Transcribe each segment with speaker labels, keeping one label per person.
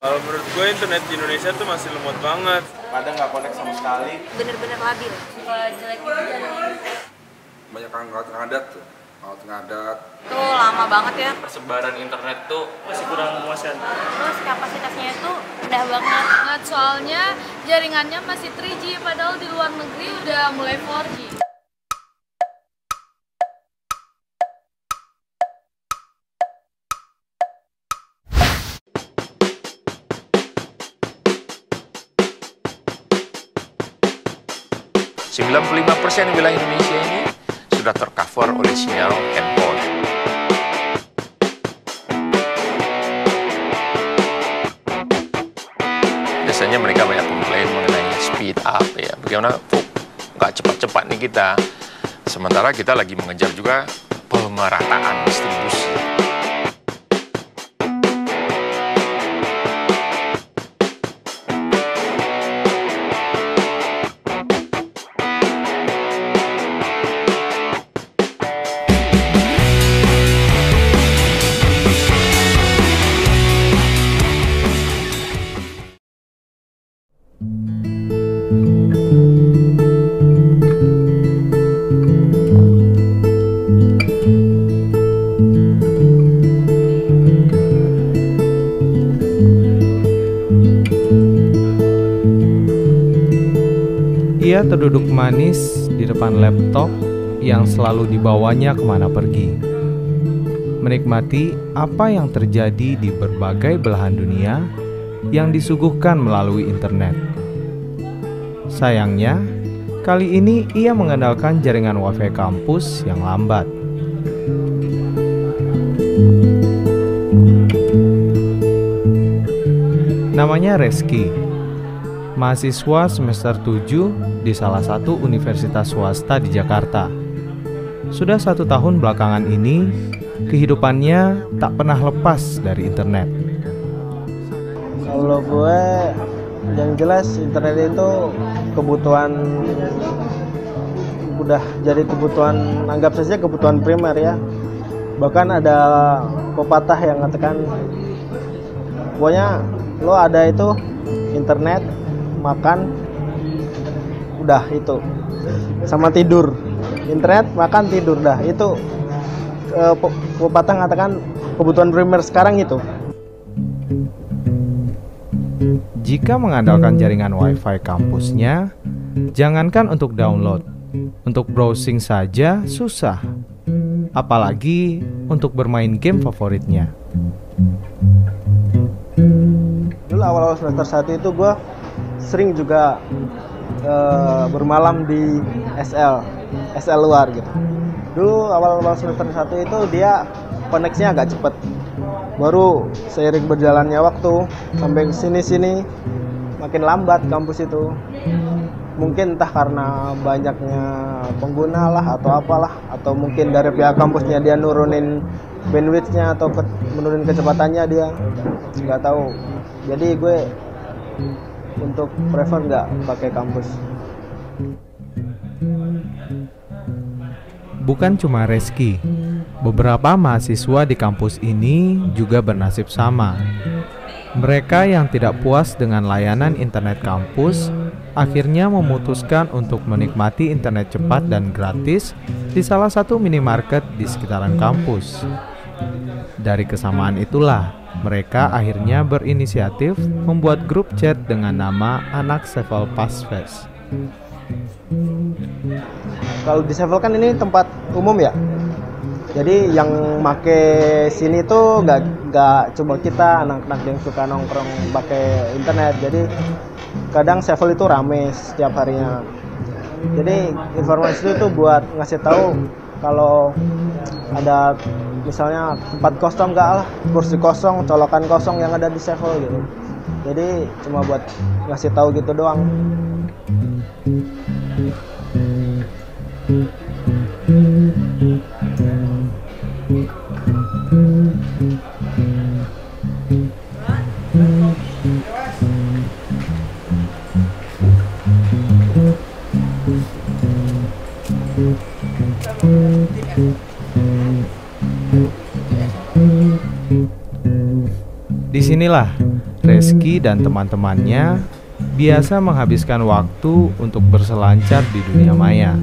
Speaker 1: Kalau menurut gue internet di Indonesia tuh masih lemot banget.
Speaker 2: Kadang nggak connect sama sekali.
Speaker 3: Bener-bener labil. Kalau jelek itu jaringan.
Speaker 4: Banyak ngadat tuh. Ngadat.
Speaker 3: Tuh lama banget ya.
Speaker 5: Persebaran internet tuh masih kurang memuaskan.
Speaker 3: Terus kapasitasnya itu rendah banget.
Speaker 6: Nah, soalnya jaringannya masih 3G, padahal di luar negeri udah mulai 4G.
Speaker 7: %95 wilayah Indonesia ini sudah tercover oleh sinyal handphone. Biasanya mereka banyak komplain mengenai speed up ya, bagaimana kok nggak cepat-cepat nih kita. Sementara kita lagi mengejar juga pemerataan distribusi.
Speaker 8: Ia terduduk manis di depan laptop yang selalu dibawanya kemana pergi, menikmati apa yang terjadi di berbagai belahan dunia yang disuguhkan melalui internet. Sayangnya, kali ini ia mengandalkan jaringan WiFi kampus yang lambat. Namanya Reski, mahasiswa semester 7 di salah satu universitas swasta di Jakarta. Sudah 1 tahun belakangan ini, kehidupannya tak pernah lepas dari internet.
Speaker 9: Kalau gue, yang jelas internet itu kebutuhan, udah jadi kebutuhan, anggap saja kebutuhan primer ya. Bahkan ada pepatah yang mengatakan, pokoknya lo ada itu internet, makan, udah itu, sama tidur. Internet, makan, tidur, dah itu pepatah mengatakan kebutuhan primer sekarang itu.
Speaker 8: Jika mengandalkan jaringan WiFi kampusnya, jangankan untuk download, untuk browsing saja susah, apalagi untuk bermain game favoritnya.
Speaker 9: Dulu awal-awal semester 1 itu gue sering juga bermalam di SL luar gitu. Dulu awal-awal semester 1 itu dia koneksinya agak cepet. Baru seiring berjalannya waktu sampai sini makin lambat kampus itu. Mungkin entah karena banyaknya pengguna lah atau apalah, atau mungkin dari pihak kampusnya dia nurunin bandwidth-nya atau menurunin kecepatannya, dia nggak tahu. Jadi gue untuk prefer nggak pakai kampus.
Speaker 8: Bukan cuma Reski, beberapa mahasiswa di kampus ini juga bernasib sama. Mereka yang tidak puas dengan layanan internet kampus akhirnya memutuskan untuk menikmati internet cepat dan gratis di salah satu minimarket di sekitaran kampus. Dari kesamaan itulah, mereka akhirnya berinisiatif membuat grup chat dengan nama Anak Sevel Pas Fest.
Speaker 9: Kalau di Sevel kan ini tempat umum ya, jadi yang make sini tuh nggak cuma kita anak-anak yang suka nongkrong pakai internet. Jadi kadang Sevel itu rame setiap harinya. Jadi informasi itu buat ngasih tahu kalau ada misalnya tempat kosong, nggak lah, kursi kosong, colokan kosong yang ada di Sevel gitu. Jadi cuma buat ngasih tahu gitu doang.
Speaker 8: Disinilah Reski dan teman-temannya biasa menghabiskan waktu untuk berselancar di dunia maya.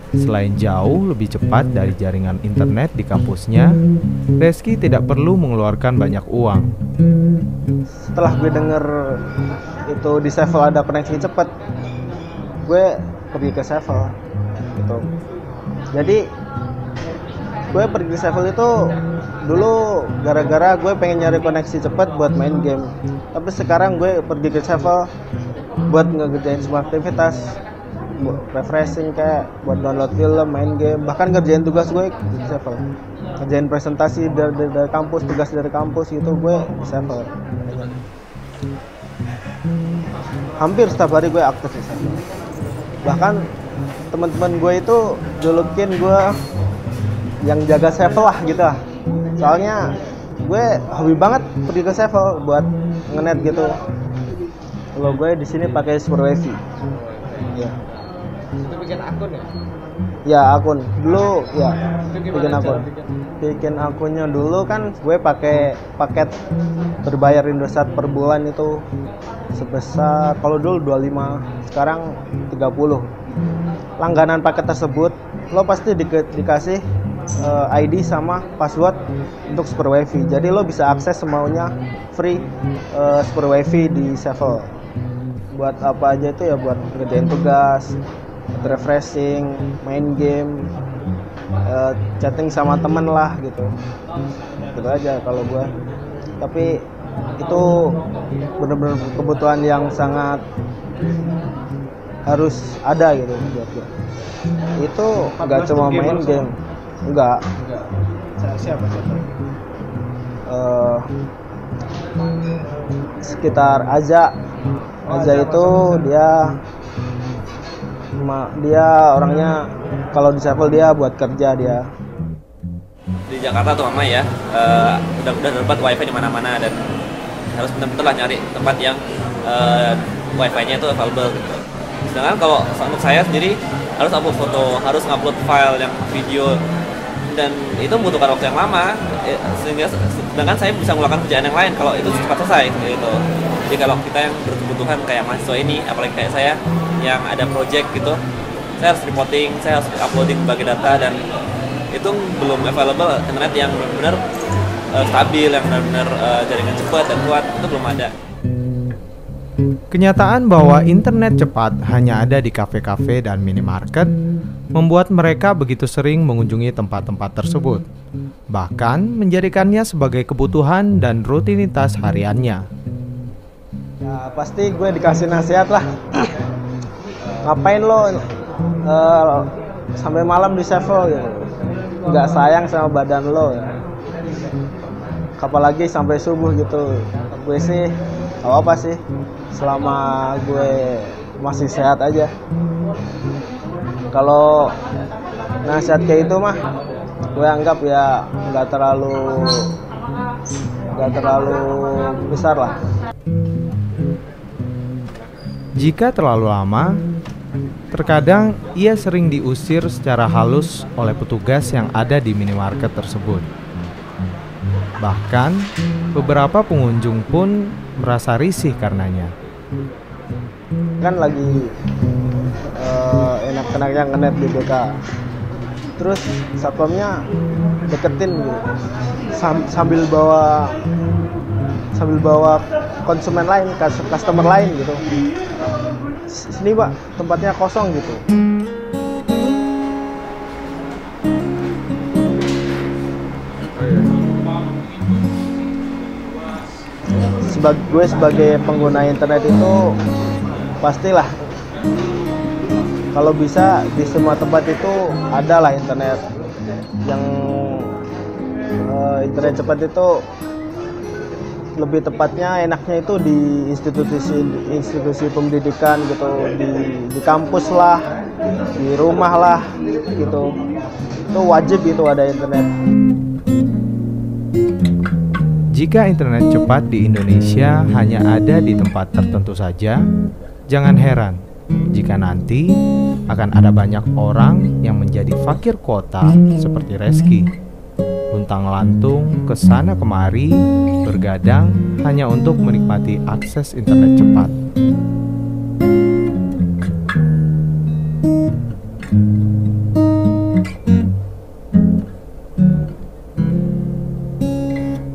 Speaker 8: Selain jauh lebih cepat dari jaringan internet di kampusnya, Reski tidak perlu mengeluarkan banyak uang.
Speaker 9: Setelah gue denger itu di Sevel ada koneksi cepat, gue pergi ke Sevel gitu. Jadi gue pergi ke Sevel itu dulu gara-gara gue pengen nyari koneksi cepat buat main game. Tapi sekarang gue pergi ke Sevel buat ngerjain semua aktivitas, refreshing kayak buat download film, main game, bahkan ngerjain tugas gue di Sevel. Ngerjain presentasi dari kampus, tugas dari kampus gitu gue di Sevel. Hampir setiap hari gue aktif di Sevel. Bahkan teman-teman gue itu julukin gue yang jaga Sevel lah gitu lah. Soalnya gue hobi banget pergi ke Sevel buat ngenet gitu. Kalau gue di sini pakai Super Wifi. Ya.
Speaker 2: Itu bikin akun ya?
Speaker 9: Ya akun. Dulu ya bikin akun. Bikin akunnya dulu kan gue pakai paket berbayar Indosat per bulan itu sebesar kalau dulu 25, sekarang 30. Langganan paket tersebut lo pasti dikasih ID sama password untuk Super Wifi. Jadi lo bisa akses semaunya free Super Wifi di Sevel. Buat apa aja itu ya, buat ngerjain tugas, refreshing, main game, chatting sama temen lah gitu. Gitu aja kalau gue. Tapi itu benar-benar kebutuhan yang sangat harus ada gitu buat gue. Itu nggak cuma main game. Enggak.
Speaker 2: Siapa?
Speaker 9: Sekitar Aza itu dia orangnya kalau di Sevel dia buat kerja dia.
Speaker 5: Di Jakarta tuh mama ya, udah dapat wifi di mana-mana dan harus benar-benar lah nyari tempat yang wifi-nya itu available gitu. Sedangkan kalau untuk saya sendiri harus upload foto, harus ngupload file yang video, dan itu membutuhkan waktu yang lama, sedangkan saya bisa melakukan kerjaan yang lain kalau itu cepat selesai gitu. Jadi kalau kita yang berkebutuhan kayak mahasiswa ini, apalagi kayak saya yang ada project gitu, saya harus reporting, saya harus uploading berbagai data, dan itu belum available internet yang benar-benar stabil, yang benar-benar jaringan cepat dan kuat, itu belum ada.
Speaker 8: Kenyataan bahwa internet cepat hanya ada di kafe-kafe dan minimarket membuat mereka begitu sering mengunjungi tempat-tempat tersebut, bahkan menjadikannya sebagai kebutuhan dan rutinitas hariannya.
Speaker 9: Ya pasti gue dikasih nasihat lah. Ngapain lo sampai malam di Sevel gitu? Nggak sayang sama badan lo ya? Apalagi sampai subuh gitu. Gue sih apa sih, selama gue masih sehat aja. Kalau nasihat kayak itu mah gue anggap ya nggak terlalu besar lah.
Speaker 8: Jika terlalu lama, terkadang ia sering diusir secara halus oleh petugas yang ada di minimarket tersebut. Bahkan beberapa pengunjung pun merasa risih karenanya.
Speaker 9: Kan lagi enak-enaknya ngenet di BK, terus satpamnya deketin gitu, sambil bawa konsumen lain, customer lain gitu. Sini pak, tempatnya kosong gitu. Gue sebagai pengguna internet itu pastilah kalau bisa di semua tempat itu ada lah internet. Yang internet cepat itu lebih tepatnya enaknya itu di institusi pendidikan gitu, di kampus lah, di rumah lah gitu. Itu wajib itu ada internet.
Speaker 8: Jika internet cepat di Indonesia hanya ada di tempat tertentu saja, jangan heran jika nanti akan ada banyak orang yang menjadi fakir kuota seperti Reski. luntang-lantung ke sana kemari, bergadang hanya untuk menikmati akses internet cepat.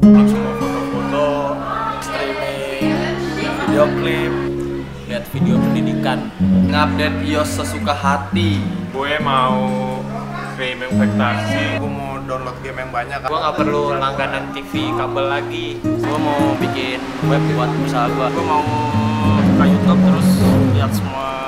Speaker 1: Foto-foto, streaming, video klip,
Speaker 5: Lihat video pendidikan,
Speaker 10: ngupdate iOS sesuka hati.
Speaker 1: gue mau streaming vektasi, gue mau download game yang banyak.
Speaker 10: Gue nggak perlu langganan TV kabel lagi. Gue mau bikin web buat usaha gue.
Speaker 1: Gue mau buka YouTube terus lihat semua